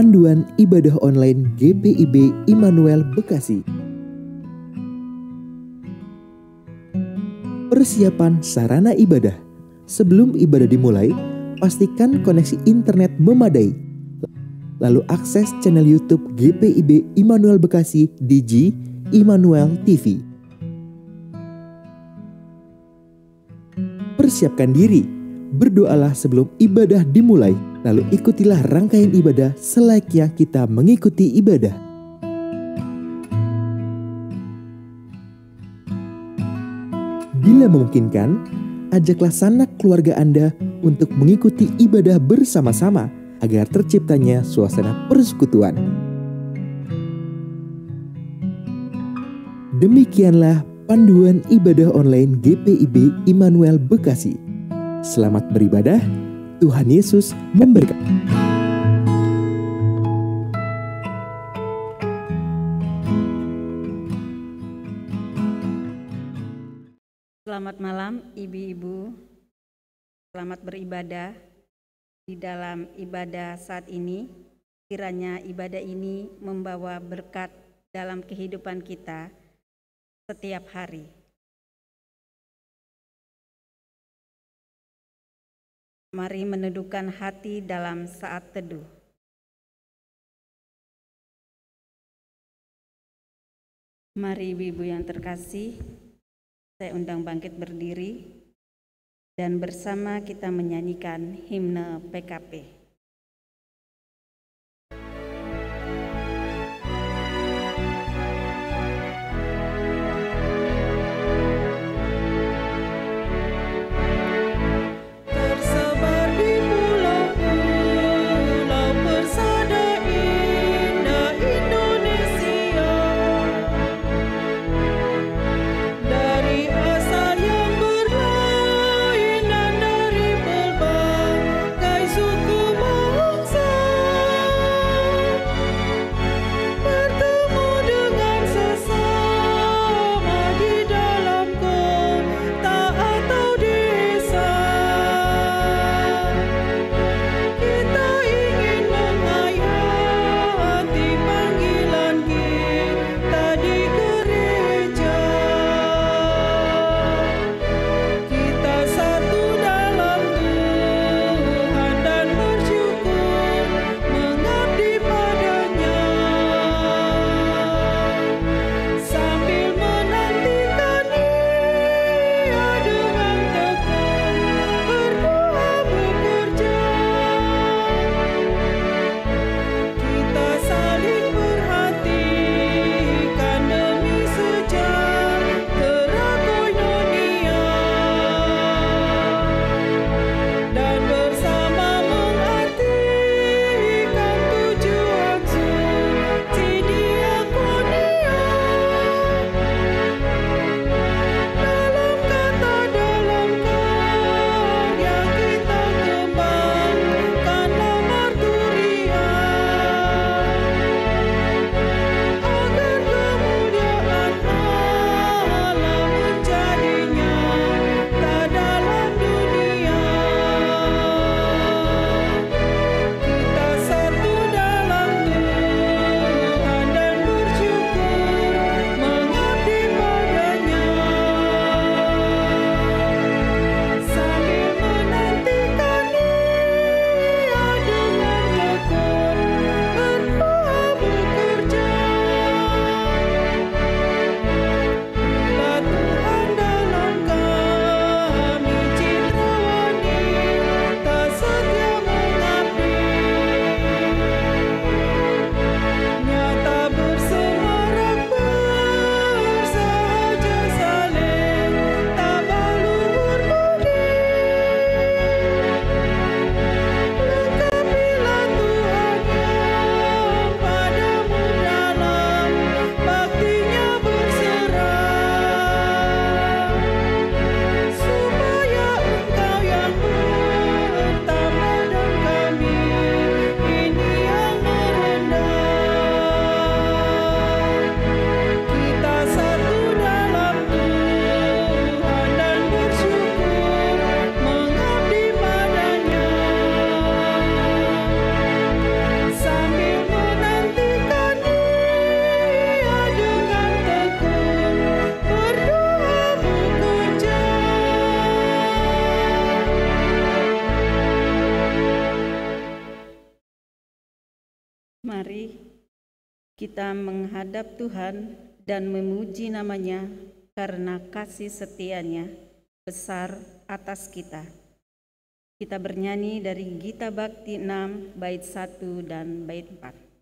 Panduan Ibadah Online GPIB Immanuel Bekasi. Persiapan sarana ibadah. Sebelum ibadah dimulai, pastikan koneksi internet memadai. Lalu akses channel YouTube GPIB Immanuel Bekasi di G Immanuel TV. Persiapkan diri, berdoalah sebelum ibadah dimulai, lalu ikutilah rangkaian ibadah selayaknya kita mengikuti ibadah. Bila memungkinkan, ajaklah sanak keluarga Anda untuk mengikuti ibadah bersama-sama agar terciptanya suasana persekutuan. Demikianlah panduan ibadah online GPIB Immanuel Bekasi. Selamat beribadah, Tuhan Yesus memberkati. Selamat malam ibu-ibu, selamat beribadah di dalam ibadah saat ini. Kiranya ibadah ini membawa berkat dalam kehidupan kita setiap hari. Mari menundukkan hati dalam saat teduh. Mari ibu-ibu yang terkasih, saya undang bangkit berdiri dan bersama kita menyanyikan himne PKP. Suku Kita menghadap Tuhan dan memuji nama-Nya karena kasih setia-Nya besar atas kita. Kita bernyanyi dari Gita Bakti 6 bait 1 dan bait 4.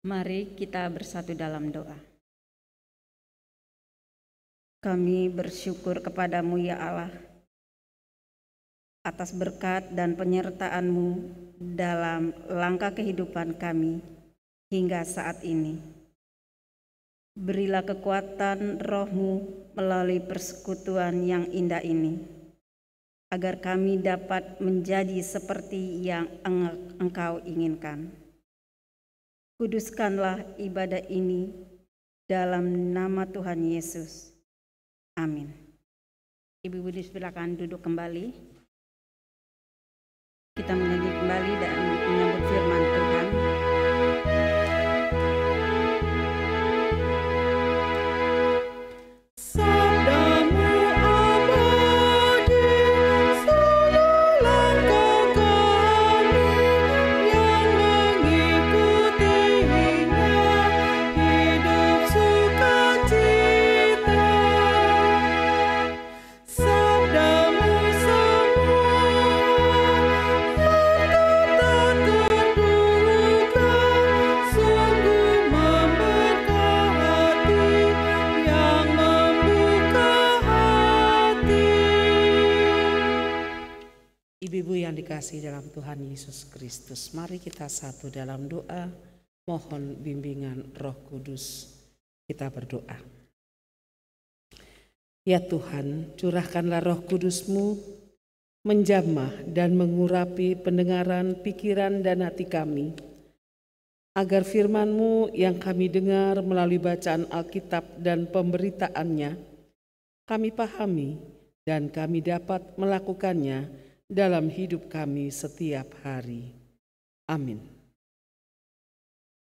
Mari kita bersatu dalam doa. Kami bersyukur kepadamu ya Allah, atas berkat dan penyertaan-Mu dalam langkah kehidupan kami hingga saat ini. Berilah kekuatan Roh-Mu melalui persekutuan yang indah ini, agar kami dapat menjadi seperti yang Engkau inginkan. Kuduskanlah ibadah ini dalam nama Tuhan Yesus. Amin. Ibu-ibu silakan duduk kembali. Kita menyanyi kembali dan menyambut firman Tuhan. Ibu-ibu yang dikasihi dalam Tuhan Yesus Kristus, mari kita satu dalam doa, mohon bimbingan Roh Kudus. Kita berdoa. Ya Tuhan, curahkanlah Roh Kudus-Mu, menjamah dan mengurapi pendengaran, pikiran dan hati kami, agar firman-Mu yang kami dengar melalui bacaan Alkitab dan pemberitaannya, kami pahami dan kami dapat melakukannya dalam hidup kami setiap hari. Amin.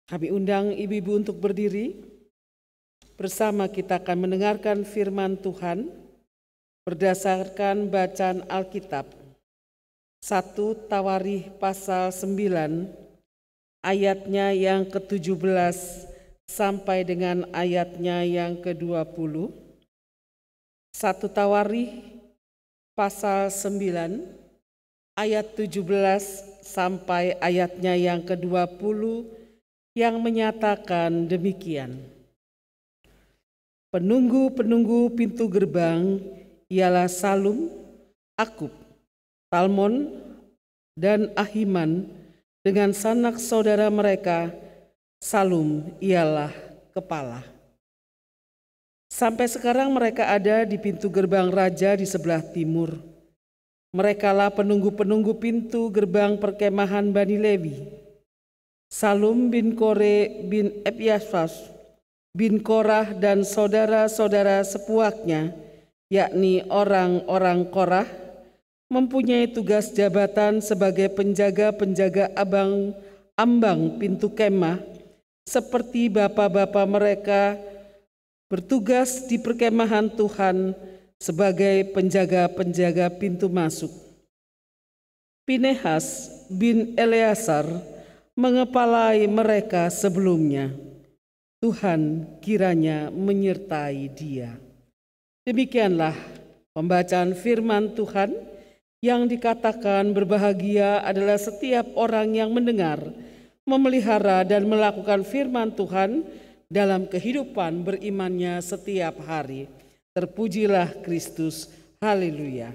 Kami undang ibu-ibu untuk berdiri. Bersama kita akan mendengarkan firman Tuhan berdasarkan bacaan Alkitab. 1 Tawarikh pasal 9 ayatnya yang ke-17 sampai dengan ayatnya yang ke-20. 1 Tawarikh pasal 9 ayat 17 sampai ayatnya yang ke-20 yang menyatakan demikian. Penunggu-penunggu pintu gerbang ialah Salum, Akub, Talmon, dan Ahiman dengan sanak saudara mereka. Salum ialah kepala. Sampai sekarang mereka ada di pintu gerbang raja di sebelah timur. Merekalah penunggu-penunggu pintu gerbang perkemahan Bani Lewi. Salum bin Kore bin Ebiasas bin Korah dan saudara-saudara sepuaknya, yakni orang-orang Korah, mempunyai tugas jabatan sebagai penjaga-penjaga ambang pintu kemah, seperti bapa-bapa mereka bertugas di perkemahan Tuhan sebagai penjaga-penjaga pintu masuk. Pinehas bin Eleazar mengepalai mereka sebelumnya. Tuhan kiranya menyertai dia. Demikianlah pembacaan firman Tuhan yang dikatakan berbahagia adalah setiap orang yang mendengar, memelihara dan melakukan firman Tuhan dalam kehidupan berimannya setiap hari. Terpujilah Kristus. Haleluya.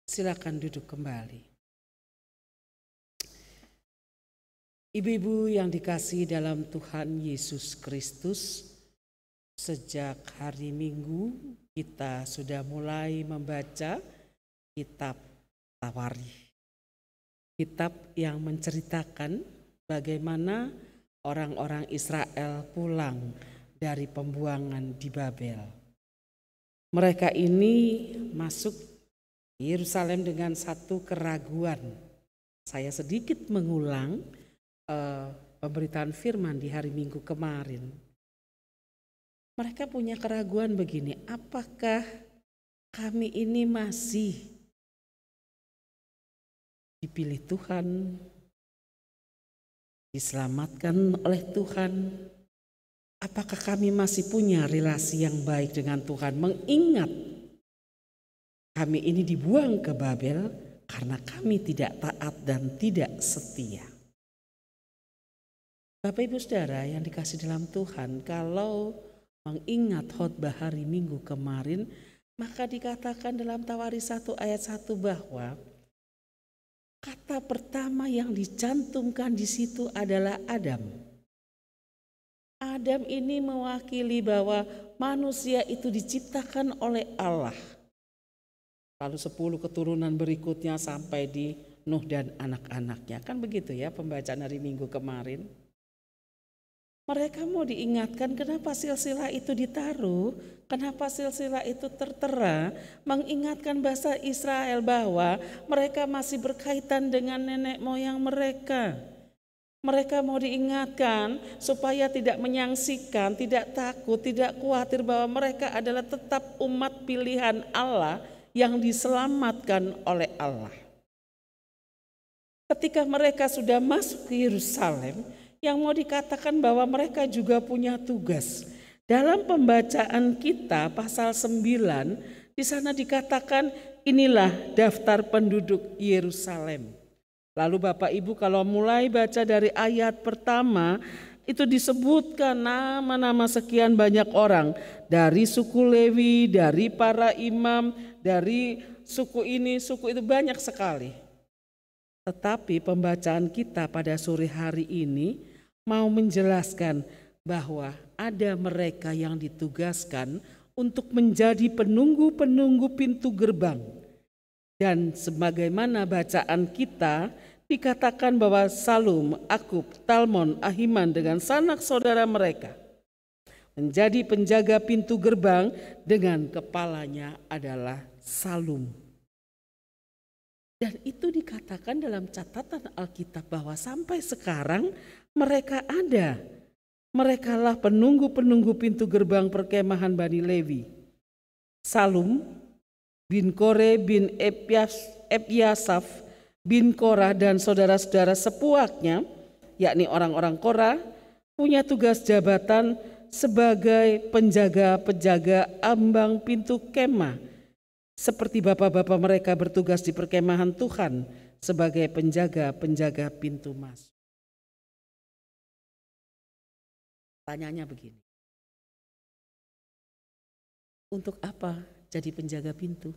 Silakan duduk kembali. Ibu-ibu yang dikasihi dalam Tuhan Yesus Kristus, sejak hari Minggu kita sudah mulai membaca kitab Tawarikh. Kitab yang menceritakan bagaimana orang-orang Israel pulang dari pembuangan di Babel. Mereka ini masuk Yerusalem dengan satu keraguan. Saya sedikit mengulang pemberitaan firman di hari Minggu kemarin. Mereka punya keraguan begini, apakah kami ini masih dipilih Tuhan, diselamatkan oleh Tuhan? Apakah kami masih punya relasi yang baik dengan Tuhan, mengingat kami ini dibuang ke Babel karena kami tidak taat dan tidak setia. Bapak Ibu Saudara yang dikasihi dalam Tuhan, kalau mengingat khotbah hari Minggu kemarin, maka dikatakan dalam Tawarikh 1 ayat 1 bahwa kata pertama yang dicantumkan di situ adalah Adam. Adam ini mewakili bahwa manusia itu diciptakan oleh Allah. Lalu 10 keturunan berikutnya sampai di Nuh dan anak-anaknya. Kan begitu ya pembacaan hari Minggu kemarin. Mereka mau diingatkan kenapa silsilah itu ditaruh, kenapa silsilah itu tertera, mengingatkan bangsa Israel bahwa mereka masih berkaitan dengan nenek moyang mereka. Mereka mau diingatkan supaya tidak menyaksikan, tidak takut, tidak khawatir bahwa mereka adalah tetap umat pilihan Allah yang diselamatkan oleh Allah. Ketika mereka sudah masuk ke Yerusalem, yang mau dikatakan bahwa mereka juga punya tugas. Dalam pembacaan kita pasal 9, di sana dikatakan inilah daftar penduduk Yerusalem. Lalu Bapak Ibu kalau mulai baca dari ayat pertama, itu disebutkan nama-nama sekian banyak orang. Dari suku Lewi, dari para imam, dari suku ini, suku itu, banyak sekali. Tetapi pembacaan kita pada sore hari ini mau menjelaskan bahwa ada mereka yang ditugaskan untuk menjadi penunggu-penunggu pintu gerbang. Dan sebagaimana bacaan kita dikatakan bahwa Salum, Akub, Talmon, Ahiman dengan sanak saudara mereka menjadi penjaga pintu gerbang, dengan kepalanya adalah Salum. Dan itu dikatakan dalam catatan Alkitab bahwa sampai sekarang mereka ada. Merekalah penunggu-penunggu pintu gerbang perkemahan Bani Lewi. Salum bin Kore bin Ebyasaf bin Korah dan saudara-saudara sepuaknya, yakni orang-orang Korah, punya tugas jabatan sebagai penjaga-penjaga ambang pintu kemah, seperti bapak-bapak mereka bertugas di perkemahan Tuhan sebagai penjaga-penjaga pintu masuk. Tanyanya begini, untuk apa jadi penjaga pintu?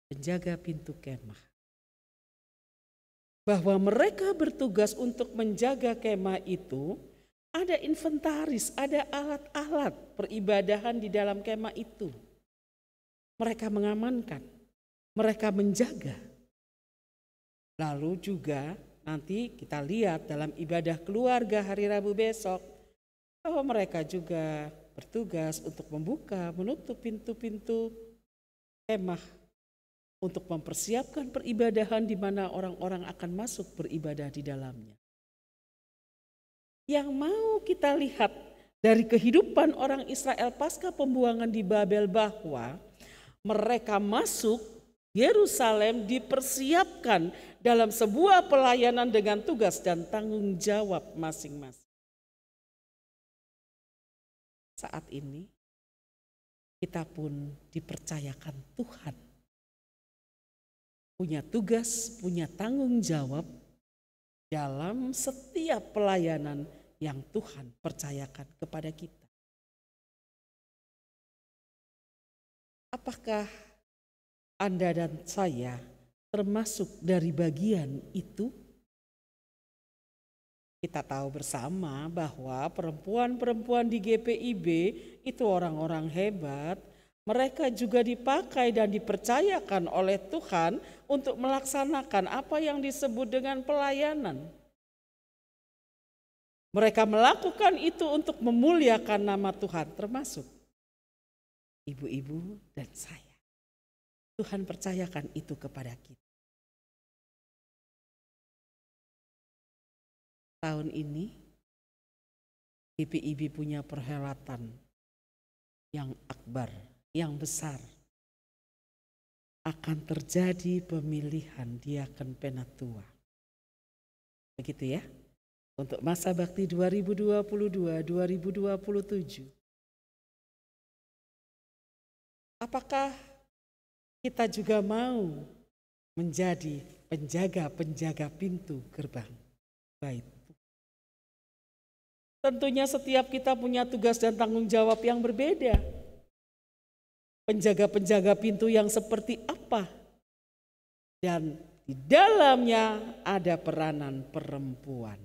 Penjaga pintu kemah. Bahwa mereka bertugas untuk menjaga kemah itu, ada inventaris, ada alat-alat peribadahan di dalam kemah itu. Mereka mengamankan, mereka menjaga. Lalu juga nanti kita lihat dalam ibadah keluarga hari Rabu besok, bahwa mereka juga bertugas untuk membuka, menutup pintu-pintu kemah, untuk mempersiapkan peribadahan di mana orang-orang akan masuk beribadah di dalamnya. Yang mau kita lihat dari kehidupan orang Israel pasca pembuangan di Babel, bahwa mereka masuk Yerusalem dipersiapkan dalam sebuah pelayanan dengan tugas dan tanggung jawab masing-masing. saat ini kita pun dipercayakan Tuhan. Punya tugas, punya tanggung jawab dalam setiap pelayanan yang Tuhan percayakan kepada kita. Apakah Anda dan saya termasuk dari bagian itu? Kita tahu bersama bahwa perempuan-perempuan di GPIB itu orang-orang hebat. Mereka juga dipakai dan dipercayakan oleh Tuhan untuk melaksanakan apa yang disebut dengan pelayanan. Mereka melakukan itu untuk memuliakan nama Tuhan, termasuk ibu-ibu dan saya. Tuhan percayakan itu kepada kita. Tahun ini GPIB punya perhelatan yang akbar, yang besar. Akan terjadi pemilihan diaken penatua. Begitu ya, untuk masa bakti 2022-2027. Apakah kita juga mau menjadi penjaga-penjaga pintu gerbang bait? Tentunya setiap kita punya tugas dan tanggung jawab yang berbeda. Penjaga-penjaga pintu yang seperti apa? Dan di dalamnya ada peranan perempuan.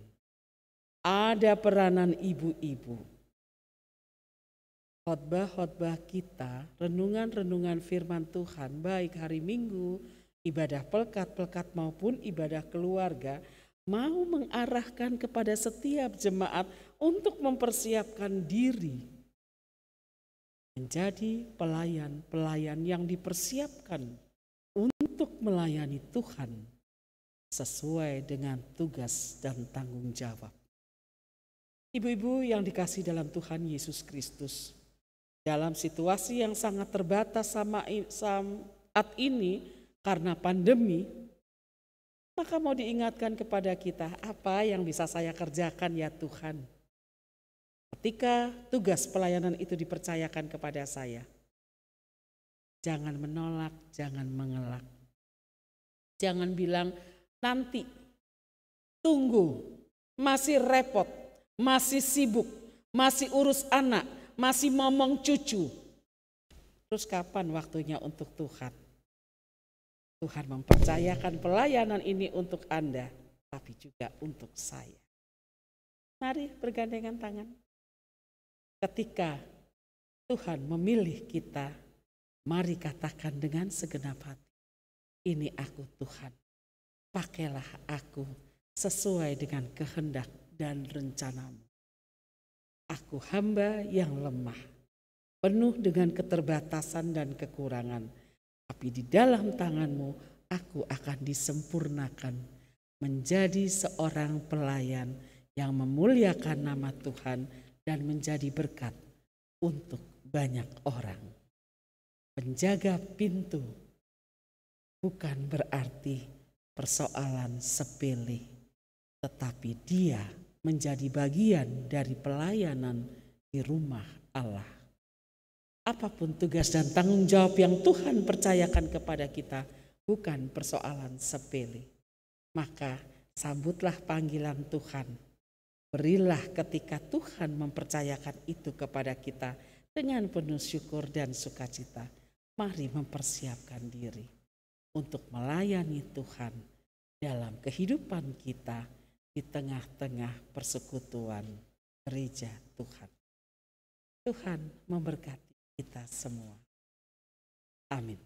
Ada peranan ibu-ibu. Khotbah-khotbah kita, renungan-renungan firman Tuhan, baik hari Minggu, ibadah pelkat-pelkat maupun ibadah keluarga, mau mengarahkan kepada setiap jemaat untuk mempersiapkan diri menjadi pelayan-pelayan yang dipersiapkan untuk melayani Tuhan sesuai dengan tugas dan tanggung jawab. Ibu-ibu yang dikasihi dalam Tuhan Yesus Kristus, dalam situasi yang sangat terbatas saat ini karena pandemi, maka mau diingatkan kepada kita, apa yang bisa saya kerjakan ya Tuhan? Ketika tugas pelayanan itu dipercayakan kepada saya, jangan menolak, jangan mengelak. Jangan bilang nanti, tunggu, masih repot, masih sibuk, masih urus anak, masih momong cucu. Terus kapan waktunya untuk Tuhan? Tuhan mempercayakan pelayanan ini untuk Anda, tapi juga untuk saya. Mari bergandengan tangan. Ketika Tuhan memilih kita, mari katakan dengan segenap hati, ini aku Tuhan, pakailah aku sesuai dengan kehendak dan rencanamu. Aku hamba yang lemah, penuh dengan keterbatasan dan kekurangan, tapi di dalam tanganmu aku akan disempurnakan menjadi seorang pelayan yang memuliakan nama Tuhan dan menjadi berkat untuk banyak orang. Penjaga pintu bukan berarti persoalan sepele, tetapi dia menjadi bagian dari pelayanan di rumah Allah. Apapun tugas dan tanggung jawab yang Tuhan percayakan kepada kita bukan persoalan sepele. Maka sambutlah panggilan Tuhan. Berilah ketika Tuhan mempercayakan itu kepada kita dengan penuh syukur dan sukacita. Mari mempersiapkan diri untuk melayani Tuhan dalam kehidupan kita di tengah-tengah persekutuan gereja Tuhan. Tuhan memberkati kita semua. Amin.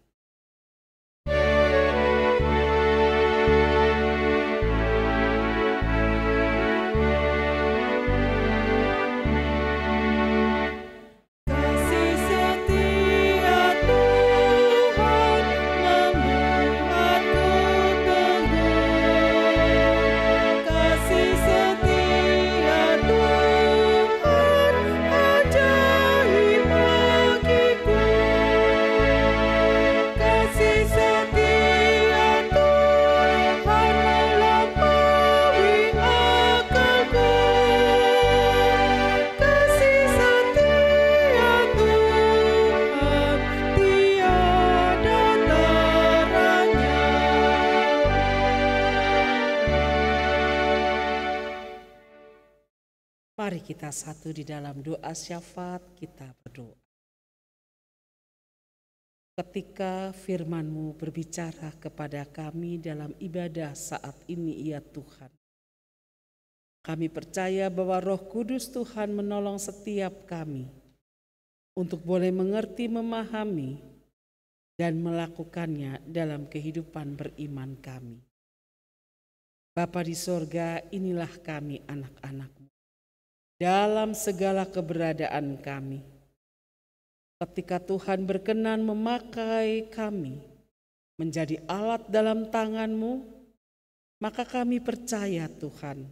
Mari kita satu di dalam doa syafaat, kita berdoa. Ketika firman-Mu berbicara kepada kami dalam ibadah saat ini ya Tuhan, kami percaya bahwa Roh Kudus Tuhan menolong setiap kami untuk boleh mengerti, memahami, dan melakukannya dalam kehidupan beriman kami. Bapa di sorga, inilah kami anak-anak-Mu. Dalam segala keberadaan kami, ketika Tuhan berkenan memakai kami menjadi alat dalam tangan-Mu, maka kami percaya Tuhan,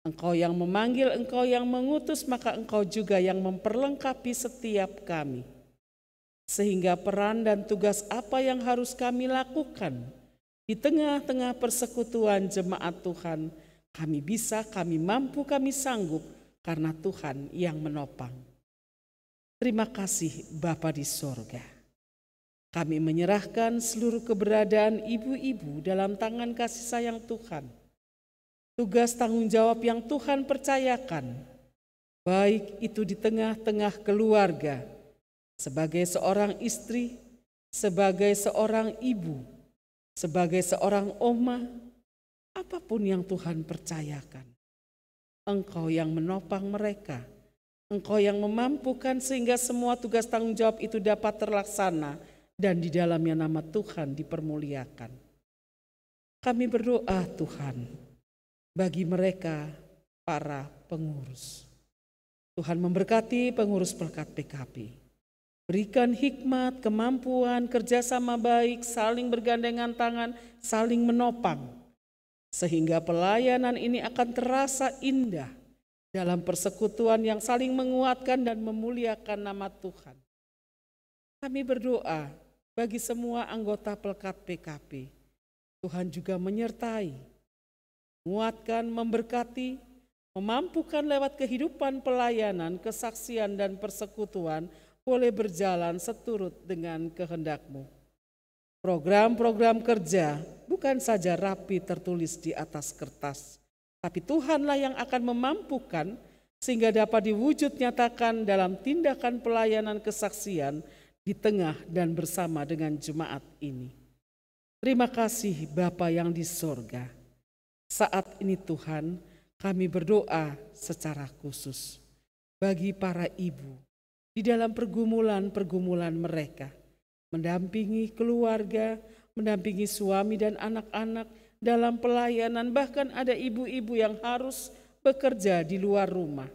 Engkau yang memanggil, Engkau yang mengutus, maka Engkau juga yang memperlengkapi setiap kami. Sehingga peran dan tugas apa yang harus kami lakukan di tengah-tengah persekutuan jemaat Tuhan, kami bisa, kami mampu, kami sanggup, karena Tuhan yang menopang. Terima kasih Bapa di sorga. Kami menyerahkan seluruh keberadaan ibu-ibu dalam tangan kasih sayang Tuhan. Tugas tanggung jawab yang Tuhan percayakan, baik itu di tengah-tengah keluarga, sebagai seorang istri, sebagai seorang ibu, sebagai seorang oma, apapun yang Tuhan percayakan. Engkau yang menopang mereka, Engkau yang memampukan sehingga semua tugas tanggung jawab itu dapat terlaksana dan di dalamnya nama Tuhan dipermuliakan. Kami berdoa Tuhan bagi mereka para pengurus. Tuhan memberkati pengurus Pelkat PKP. Berikan hikmat, kemampuan, kerjasama baik, saling bergandengan tangan, saling menopang. Sehingga pelayanan ini akan terasa indah dalam persekutuan yang saling menguatkan dan memuliakan nama Tuhan. Kami berdoa bagi semua anggota Pelkat PKP. Tuhan juga menyertai, menguatkan, memberkati, memampukan lewat kehidupan pelayanan, kesaksian dan persekutuan boleh berjalan seturut dengan kehendak-Mu. Program-program kerja bukan saja rapi tertulis di atas kertas, tapi Tuhanlah yang akan memampukan sehingga dapat diwujud nyatakan dalam tindakan pelayanan kesaksian di tengah dan bersama dengan jemaat ini. Terima kasih Bapa yang di sorga. Saat ini Tuhan, kami berdoa secara khusus bagi para ibu di dalam pergumulan-pergumulan mereka, mendampingi keluarga, mendampingi suami dan anak-anak dalam pelayanan, bahkan ada ibu-ibu yang harus bekerja di luar rumah.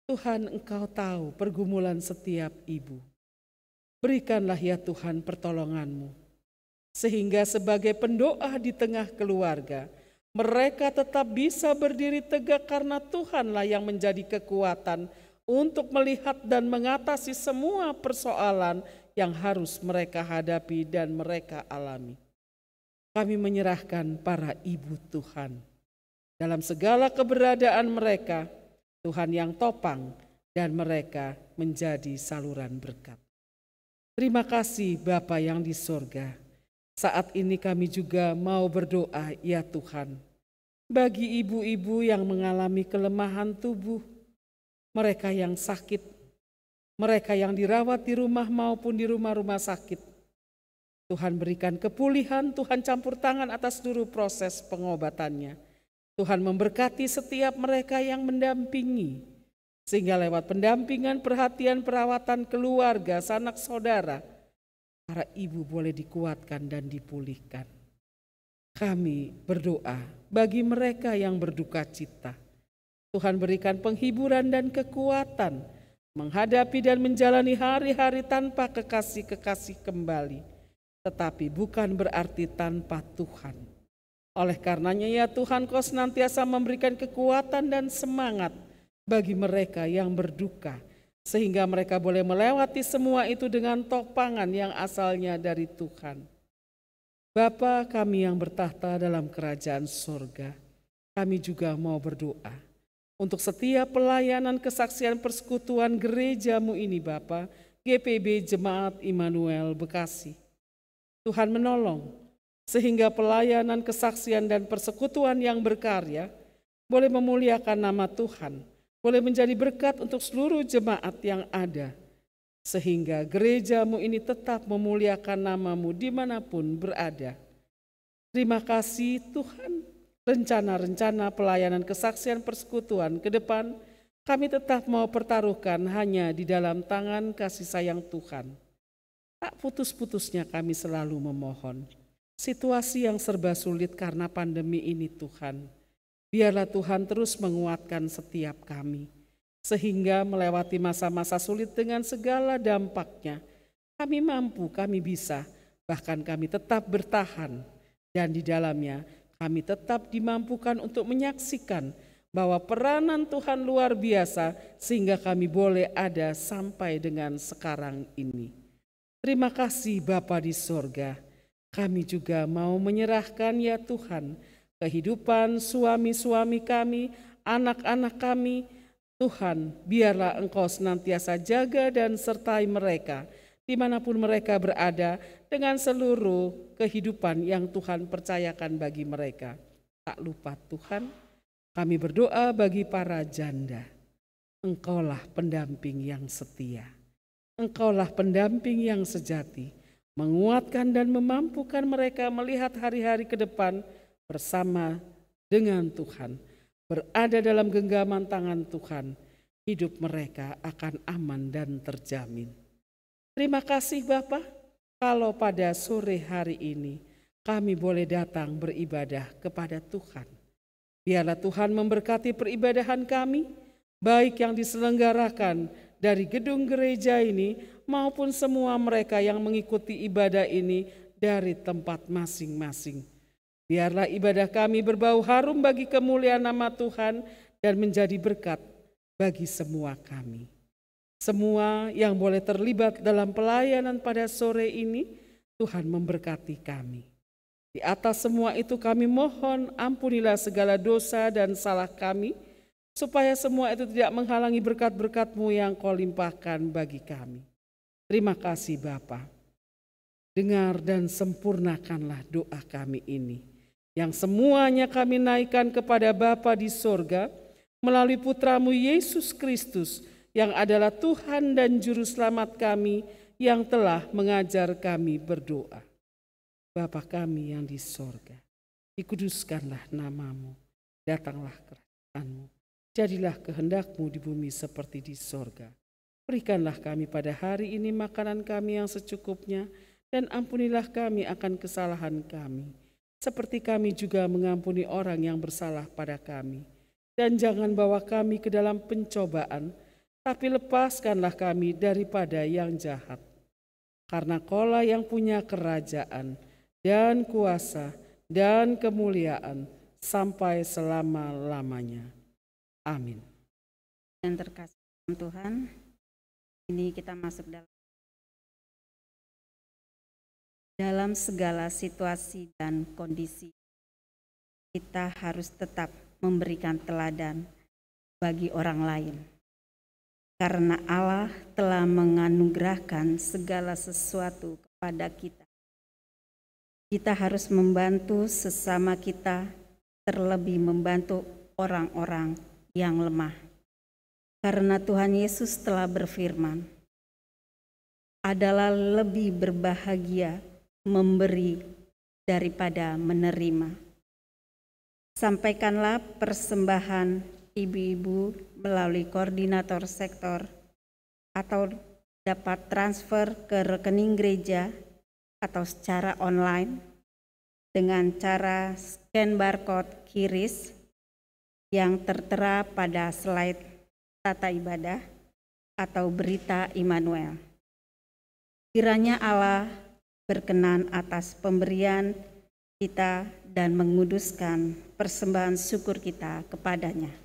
Tuhan, Engkau tahu pergumulan setiap ibu. Berikanlah ya Tuhan pertolongan-Mu, sehingga sebagai pendoa di tengah keluarga, mereka tetap bisa berdiri tegak karena Tuhanlah yang menjadi kekuatan untuk melihat dan mengatasi semua persoalan yang harus mereka hadapi dan mereka alami. Kami menyerahkan para ibu Tuhan dalam segala keberadaan mereka, Tuhan yang topang dan mereka menjadi saluran berkat. Terima kasih Bapa yang di sorga. Saat ini kami juga mau berdoa ya Tuhan, bagi ibu-ibu yang mengalami kelemahan tubuh, mereka yang sakit, mereka yang dirawat di rumah maupun di rumah-rumah sakit. Tuhan berikan kepulihan, Tuhan campur tangan atas seluruh proses pengobatannya. Tuhan memberkati setiap mereka yang mendampingi, sehingga lewat pendampingan, perhatian, perawatan keluarga, sanak saudara, para ibu boleh dikuatkan dan dipulihkan. Kami berdoa bagi mereka yang berduka cita. Tuhan berikan penghiburan dan kekuatan menghadapi dan menjalani hari-hari tanpa kekasih-kekasih kembali, tetapi bukan berarti tanpa Tuhan. Oleh karenanya ya Tuhan, Kau senantiasa memberikan kekuatan dan semangat bagi mereka yang berduka, sehingga mereka boleh melewati semua itu dengan topangan yang asalnya dari Tuhan. Bapa kami yang bertahta dalam kerajaan surga, kami juga mau berdoa untuk setiap pelayanan kesaksian persekutuan gereja-Mu ini Bapa, GPIB Jemaat Immanuel Bekasi. Tuhan menolong sehingga pelayanan kesaksian dan persekutuan yang berkarya boleh memuliakan nama Tuhan, boleh menjadi berkat untuk seluruh jemaat yang ada, sehingga gereja-Mu ini tetap memuliakan nama-Mu dimanapun berada. Terima kasih Tuhan, rencana-rencana pelayanan kesaksian persekutuan ke depan kami tetap mau pertaruhkan hanya di dalam tangan kasih sayang Tuhan. Tak putus-putusnya kami selalu memohon. Situasi yang serba sulit karena pandemi ini Tuhan, biarlah Tuhan terus menguatkan setiap kami, sehingga melewati masa-masa sulit dengan segala dampaknya, kami mampu, kami bisa, bahkan kami tetap bertahan, dan di dalamnya kami tetap dimampukan untuk menyaksikan bahwa peranan Tuhan luar biasa sehingga kami boleh ada sampai dengan sekarang ini. Terima kasih Bapa di sorga, kami juga mau menyerahkan ya Tuhan, kehidupan suami-suami kami, anak-anak kami. Tuhan, biarlah Engkau senantiasa jaga dan sertai mereka, dimanapun mereka berada, dengan seluruh kehidupan yang Tuhan percayakan bagi mereka. Tak lupa Tuhan, kami berdoa bagi para janda. Engkaulah pendamping yang setia. Engkaulah pendamping yang sejati, menguatkan dan memampukan mereka melihat hari-hari ke depan bersama dengan Tuhan, berada dalam genggaman tangan Tuhan, hidup mereka akan aman dan terjamin. Terima kasih Bapa, kalau pada sore hari ini kami boleh datang beribadah kepada Tuhan. Biarlah Tuhan memberkati peribadahan kami, baik yang diselenggarakan dari gedung gereja ini maupun semua mereka yang mengikuti ibadah ini dari tempat masing-masing. Biarlah ibadah kami berbau harum bagi kemuliaan nama Tuhan dan menjadi berkat bagi semua kami. Semua yang boleh terlibat dalam pelayanan pada sore ini, Tuhan memberkati kami. Di atas semua itu kami mohon ampunilah segala dosa dan salah kami, supaya semua itu tidak menghalangi berkat-berkat-Mu yang Kau limpahkan bagi kami. Terima kasih Bapa. Dengar dan sempurnakanlah doa kami ini, yang semuanya kami naikkan kepada Bapa di sorga, melalui Putra-Mu Yesus Kristus, yang adalah Tuhan dan Juru Selamat kami, yang telah mengajar kami berdoa. Bapa kami yang di sorga, dikuduskanlah nama-Mu, datanglah kerajaan-Mu, jadilah kehendak-Mu di bumi seperti di sorga. Berikanlah kami pada hari ini makanan kami yang secukupnya, dan ampunilah kami akan kesalahan kami, seperti kami juga mengampuni orang yang bersalah pada kami. Dan jangan bawa kami ke dalam pencobaan, tapi lepaskanlah kami daripada yang jahat. Karena Kaulah yang punya kerajaan, dan kuasa, dan kemuliaan, sampai selama-lamanya. Amin. Yang terkasih Tuhan, ini kita masuk dalam segala situasi dan kondisi. Kita harus tetap memberikan teladan bagi orang lain. Karena Allah telah menganugerahkan segala sesuatu kepada kita. Kita harus membantu sesama kita, terlebih membantu orang-orang yang lemah. Karena Tuhan Yesus telah berfirman, adalah lebih berbahagia memberi daripada menerima. Sampaikanlah persembahan ibu-ibu melalui koordinator sektor atau dapat transfer ke rekening gereja atau secara online dengan cara scan barcode QRIS yang tertera pada slide tata ibadah atau berita Immanuel. Kiranya Allah berkenan atas pemberian kita dan menguduskan persembahan syukur kita kepadanya. Padanya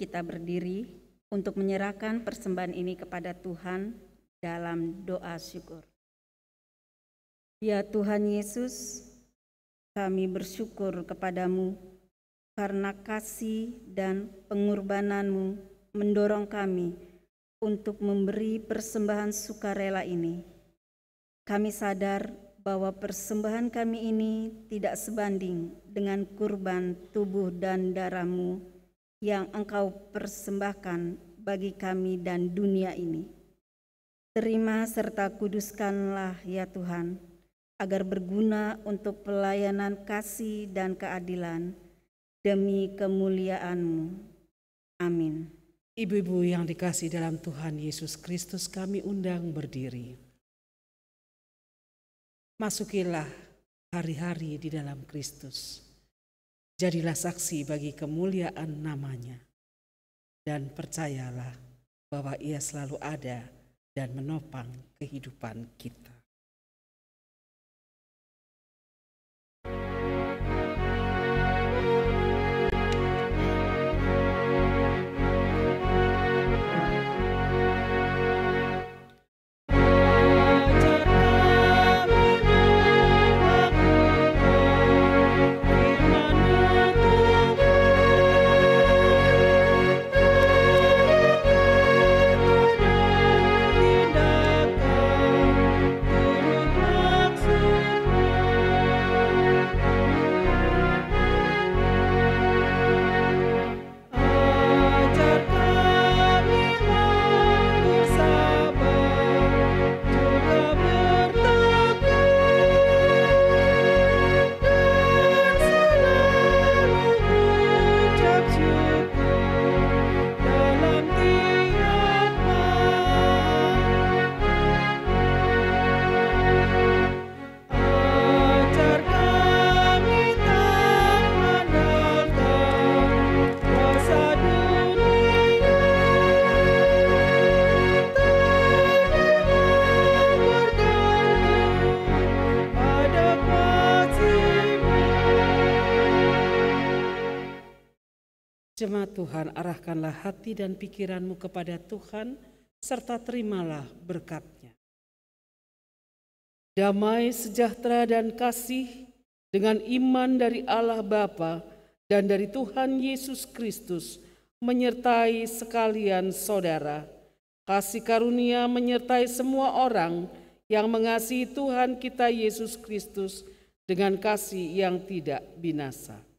kita berdiri untuk menyerahkan persembahan ini kepada Tuhan dalam doa syukur. Ya Tuhan Yesus, kami bersyukur kepadamu karena kasih dan pengorbanan-Mu mendorong kami untuk memberi persembahan sukarela ini. Kami sadar bahwa persembahan kami ini tidak sebanding dengan kurban tubuh dan darah-Mu yang Engkau persembahkan bagi kami dan dunia ini. Terima serta kuduskanlah ya Tuhan, agar berguna untuk pelayanan kasih dan keadilan demi kemuliaan-Mu. Amin. Ibu-ibu yang dikasihi dalam Tuhan Yesus Kristus, kami undang berdiri. Masukilah hari-hari di dalam Kristus. Jadilah saksi bagi kemuliaan namanya. Dan percayalah bahwa Ia selalu ada dan menopang kehidupan kita. Jemaat Tuhan, arahkanlah hati dan pikiranmu kepada Tuhan, serta terimalah berkat-Nya. Damai, sejahtera, dan kasih dengan iman dari Allah Bapa dan dari Tuhan Yesus Kristus menyertai sekalian saudara. Kasih karunia menyertai semua orang yang mengasihi Tuhan kita Yesus Kristus dengan kasih yang tidak binasa.